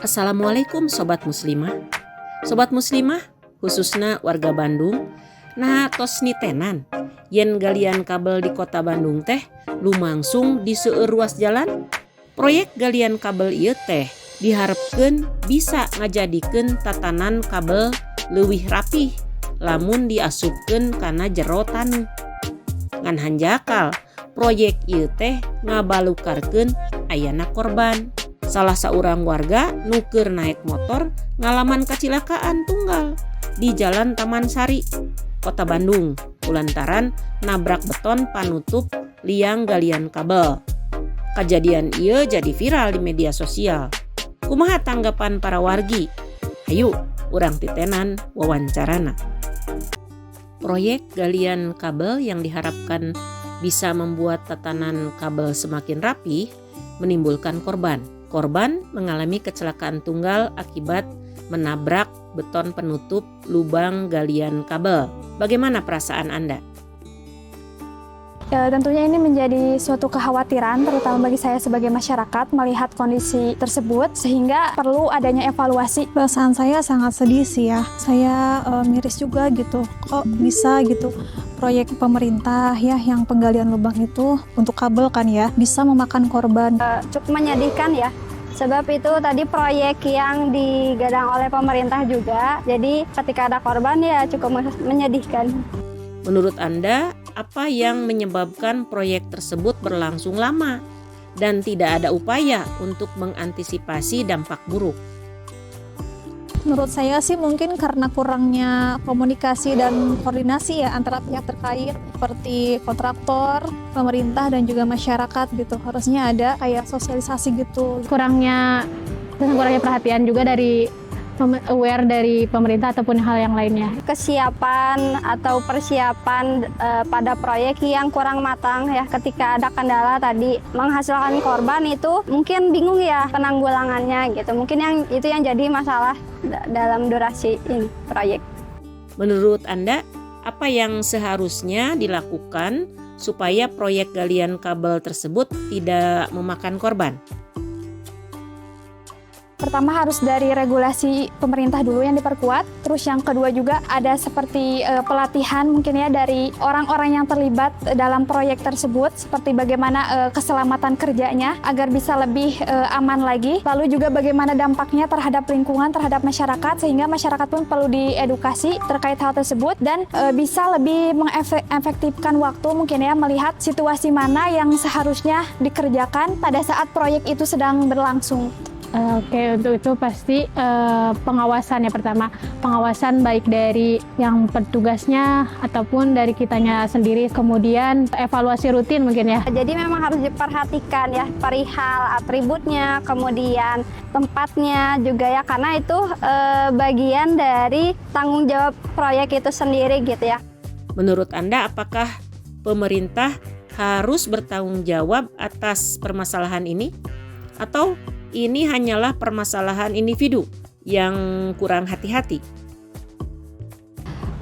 Assalamualaikum Sobat Muslimah. Sobat Muslimah, khususnya warga Bandung, nah tos nitenan yen galian kabel di kota Bandung teh lumangsung di seueur ruas jalan. Proyek galian kabel ieu teh diharapkeun bisa ngajadikeun tatanan kabel leuwih rapih lamun diasupkeun kana jero tanu. Ngan hanjakal proyek ieu teh ngabalukarkeun ayana korban. Salah seorang warga nuker naik motor ngalaman kecelakaan tunggal di Jalan Taman Sari, Kota Bandung, kulantaran nabrak beton panutup liang galian kabel. Kejadian ieu jadi viral di media sosial. Kumaha tanggapan para wargi? Hayu, urang titenan wawancarana. Proyek galian kabel yang diharapkan bisa membuat tatanan kabel semakin rapi menimbulkan korban. Korban mengalami kecelakaan tunggal akibat menabrak beton penutup lubang galian kabel. Bagaimana perasaan Anda? Ya, tentunya ini menjadi suatu kekhawatiran terutama bagi saya sebagai masyarakat melihat kondisi tersebut sehingga perlu adanya evaluasi. Perasaan saya sangat sedih sih ya. Saya miris juga gitu. Kok bisa gitu proyek pemerintah ya yang penggalian lubang itu untuk kabel kan ya bisa memakan korban. Cukup menyedihkan ya. Sebab itu tadi proyek yang digadang oleh pemerintah juga. Jadi ketika ada korban ya cukup menyedihkan. Menurut Anda, apa yang menyebabkan proyek tersebut berlangsung lama dan tidak ada upaya untuk mengantisipasi dampak buruk? Menurut saya sih mungkin karena kurangnya komunikasi dan koordinasi ya antara pihak terkait seperti kontraktor, pemerintah dan juga masyarakat gitu. Harusnya ada kayak sosialisasi gitu. Kurangnya perhatian juga dari aware dari pemerintah ataupun hal yang lainnya. Kesiapan atau persiapan pada proyek yang kurang matang ya, ketika ada kendala tadi menghasilkan korban itu mungkin bingung ya penanggulangannya gitu. Mungkin itu yang jadi masalah dalam durasi ini proyek. Menurut Anda, apa yang seharusnya dilakukan supaya proyek galian kabel tersebut tidak memakan korban? Pertama harus dari regulasi pemerintah dulu yang diperkuat. Terus yang kedua juga ada seperti pelatihan mungkin ya dari orang-orang yang terlibat dalam proyek tersebut. Seperti bagaimana keselamatan kerjanya agar bisa lebih aman lagi. Lalu juga bagaimana dampaknya terhadap lingkungan, terhadap masyarakat. Sehingga masyarakat pun perlu diedukasi terkait hal tersebut. Dan bisa lebih mengefektifkan waktu mungkin ya melihat situasi mana yang seharusnya dikerjakan pada saat proyek itu sedang berlangsung. Oke, untuk itu pasti pengawasan ya pertama. Pengawasan baik dari yang petugasnya ataupun dari kitanya sendiri. Kemudian evaluasi rutin mungkin ya. Jadi memang harus diperhatikan ya perihal atributnya, kemudian tempatnya juga ya. Karena itu bagian dari tanggung jawab proyek itu sendiri gitu ya. Menurut Anda, apakah pemerintah harus bertanggung jawab atas permasalahan ini? Atau ini hanyalah permasalahan individu yang kurang hati-hati?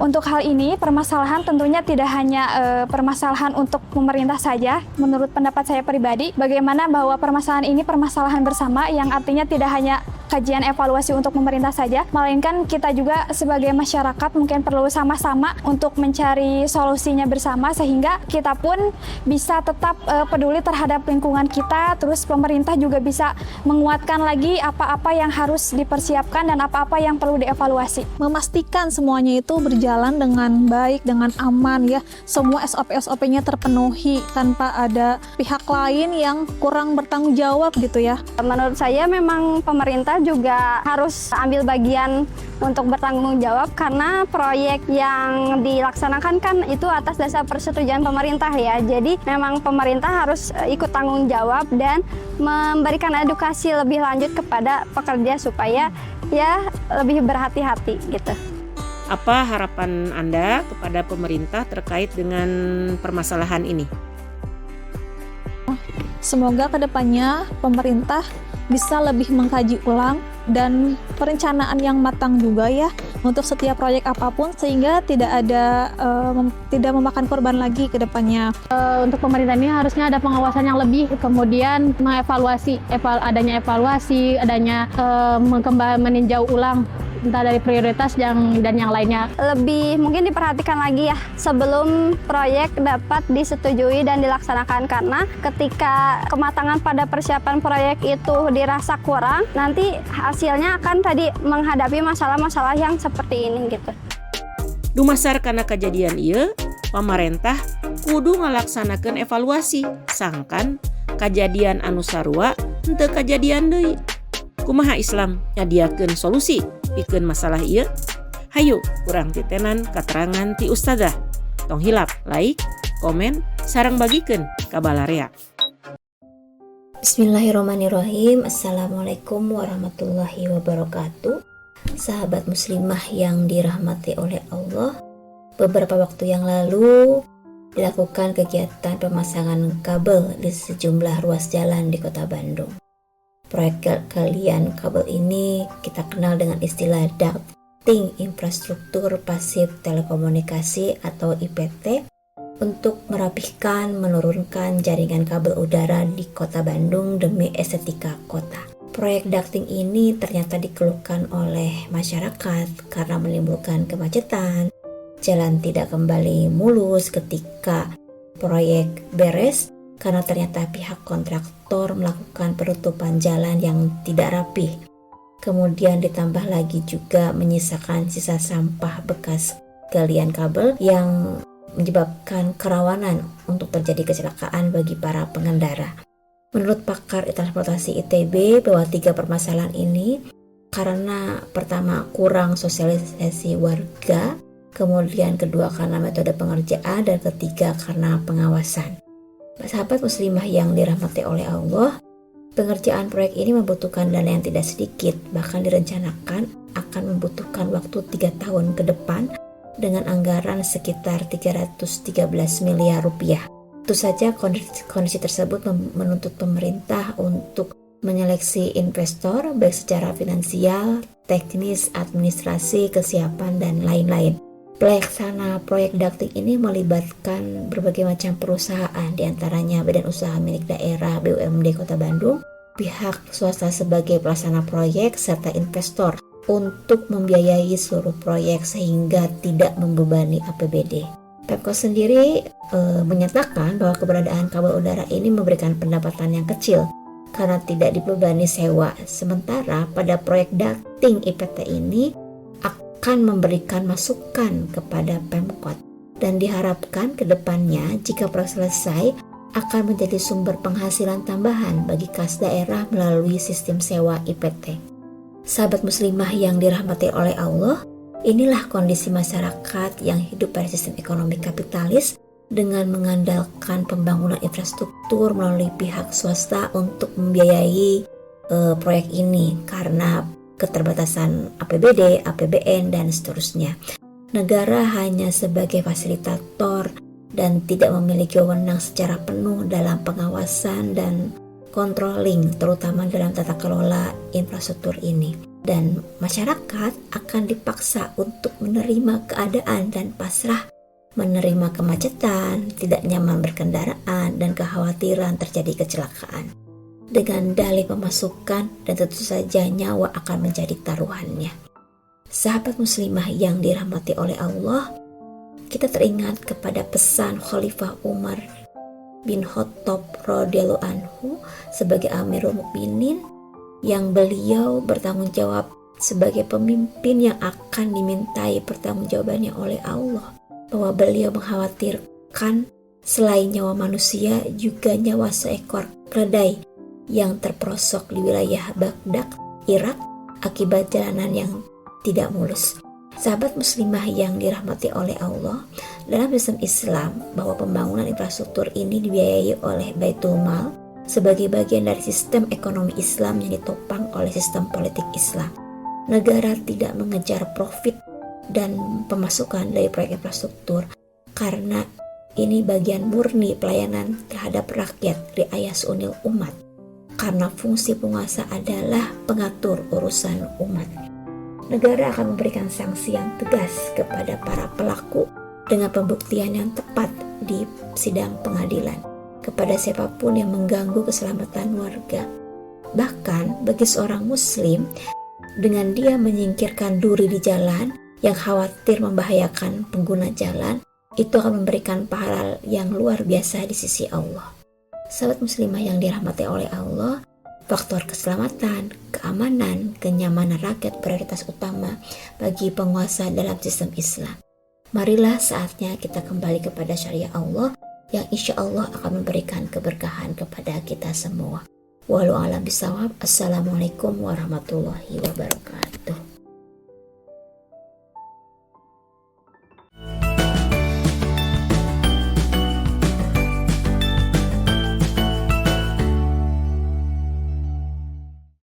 Untuk hal ini, permasalahan tentunya tidak hanya permasalahan untuk pemerintah saja. Menurut pendapat saya pribadi, bagaimana bahwa permasalahan ini permasalahan bersama yang artinya tidak hanya kajian evaluasi untuk pemerintah saja, melainkan kita juga sebagai masyarakat mungkin perlu sama-sama untuk mencari solusinya bersama sehingga kita pun bisa tetap peduli terhadap lingkungan kita, terus pemerintah juga bisa menguatkan lagi apa-apa yang harus dipersiapkan dan apa-apa yang perlu dievaluasi. Memastikan semuanya itu berjalan dengan baik, dengan aman ya. Semua SOP-SOP-nya terpenuhi tanpa ada pihak lain yang kurang bertanggung jawab gitu ya. Menurut saya memang pemerintah juga harus ambil bagian untuk bertanggung jawab karena proyek yang dilaksanakan kan itu atas dasar persetujuan pemerintah ya. Jadi memang pemerintah harus ikut tanggung jawab dan memberikan edukasi lebih lanjut kepada pekerja supaya ya lebih berhati-hati gitu. Apa harapan Anda kepada pemerintah terkait dengan permasalahan ini? Semoga kedepannya pemerintah bisa lebih mengkaji ulang dan perencanaan yang matang juga ya untuk setiap proyek apapun sehingga tidak memakan korban lagi ke depannya. Untuk pemerintah ini harusnya ada pengawasan yang lebih, kemudian mengevaluasi, adanya meninjau ulang entah dari prioritas dan yang lainnya. Lebih mungkin diperhatikan lagi ya sebelum proyek dapat disetujui dan dilaksanakan, karena ketika kematangan pada persiapan proyek itu dirasa kurang, nanti hasilnya akan tadi menghadapi masalah-masalah yang seperti ini gitu. Dumasar karena kejadian ieu, pemerintah kudu ngalaksanakeun evaluasi sangkan kejadian anu sarua henteu kejadian deui. Kumaha Islam nyadiakeun solusi pikeun masalah ieu? Hayu urang titenan katerangan ti Ustazah. Tong hilap, like, komen, sareng bagikeun ka balarea. Bismillahirrahmanirrahim. Assalamualaikum warahmatullahi wabarakatuh. Sahabat muslimah yang dirahmati oleh Allah, beberapa waktu yang lalu dilakukan kegiatan pemasangan kabel di sejumlah ruas jalan di Kota Bandung. Proyek galian kabel ini kita kenal dengan istilah ducting infrastruktur pasif telekomunikasi atau IPT untuk merapihkan, menurunkan jaringan kabel udara di Kota Bandung demi estetika kota. Proyek ducting ini ternyata dikeluhkan oleh masyarakat karena menimbulkan kemacetan, jalan tidak kembali mulus ketika proyek beres, karena ternyata pihak kontraktor melakukan penutupan jalan yang tidak rapi. Kemudian ditambah lagi juga menyisakan sisa sampah bekas galian kabel yang menyebabkan kerawanan untuk terjadi kecelakaan bagi para pengendara. Menurut pakar transportasi ITB, bahwa 3 permasalahan ini karena pertama kurang sosialisasi warga, kemudian kedua karena metode pengerjaan, dan ketiga karena pengawasan. Sahabat muslimah yang dirahmati oleh Allah, pengerjaan proyek ini membutuhkan dana yang tidak sedikit, bahkan direncanakan akan membutuhkan waktu 3 tahun ke depan dengan anggaran sekitar 313 miliar rupiah. Tentu saja kondisi tersebut menuntut pemerintah untuk menyeleksi investor baik secara finansial, teknis, administrasi, kesiapan, dan lain-lain. Pelaksana proyek ducting ini melibatkan berbagai macam perusahaan, diantaranya Badan Usaha Milik Daerah BUMD Kota Bandung, pihak swasta sebagai pelaksana proyek, serta investor untuk membiayai seluruh proyek sehingga tidak membebani APBD. Pemkot sendiri menyatakan bahwa keberadaan kabel udara ini memberikan pendapatan yang kecil karena tidak dibebani sewa, sementara pada proyek ducting IPT ini akan memberikan masukan kepada Pemkot dan diharapkan ke depannya jika proyek selesai akan menjadi sumber penghasilan tambahan bagi kas daerah melalui sistem sewa IPT. Sahabat muslimah yang dirahmati oleh Allah, inilah kondisi masyarakat yang hidup pada sistem ekonomi kapitalis dengan mengandalkan pembangunan infrastruktur melalui pihak swasta untuk membiayai proyek ini karena keterbatasan APBD, APBN, dan seterusnya. Negara hanya sebagai fasilitator dan tidak memiliki wewenang secara penuh dalam pengawasan dan controlling, terutama dalam tata kelola infrastruktur ini. Dan masyarakat akan dipaksa untuk menerima keadaan dan pasrah menerima kemacetan, tidak nyaman berkendaraan, dan kekhawatiran terjadi kecelakaan. Dengan dalih pemasukan dan tentu saja nyawa akan menjadi taruhannya. Sahabat muslimah yang dirahmati oleh Allah, kita teringat kepada pesan Khalifah Umar bin Khattab radhiyallahu anhu sebagai Amirul Mukminin, yang beliau bertanggung jawab sebagai pemimpin yang akan dimintai pertanggungjawabannya oleh Allah, bahwa beliau mengkhawatirkan selain nyawa manusia juga nyawa seekor keledai yang terperosok di wilayah Baghdad, Irak akibat jalanan yang tidak mulus. Sahabat muslimah yang dirahmati oleh Allah, dalam sistem Islam bahwa pembangunan infrastruktur ini dibiayai oleh Baitul Mal sebagai bagian dari sistem ekonomi Islam yang ditopang oleh sistem politik Islam. Negara tidak mengejar profit dan pemasukan dari proyek infrastruktur karena ini bagian murni pelayanan terhadap rakyat, riayah seunil umat. Karena fungsi penguasa adalah pengatur urusan umat. negara akan memberikan sanksi yang tegas kepada para pelaku dengan pembuktian yang tepat di sidang pengadilan kepada siapapun yang mengganggu keselamatan warga. Bahkan bagi seorang muslim, dengan dia menyingkirkan duri di jalan yang khawatir membahayakan pengguna jalan, itu akan memberikan pahala yang luar biasa di sisi Allah. Sahabat muslimah yang dirahmati oleh Allah, faktor keselamatan, keamanan, kenyamanan rakyat prioritas utama bagi penguasa dalam sistem Islam. Marilah saatnya kita kembali kepada syariat Allah yang insya Allah akan memberikan keberkahan kepada kita semua. Wallahu a'lam bishawab. Assalamualaikum warahmatullahi wabarakatuh.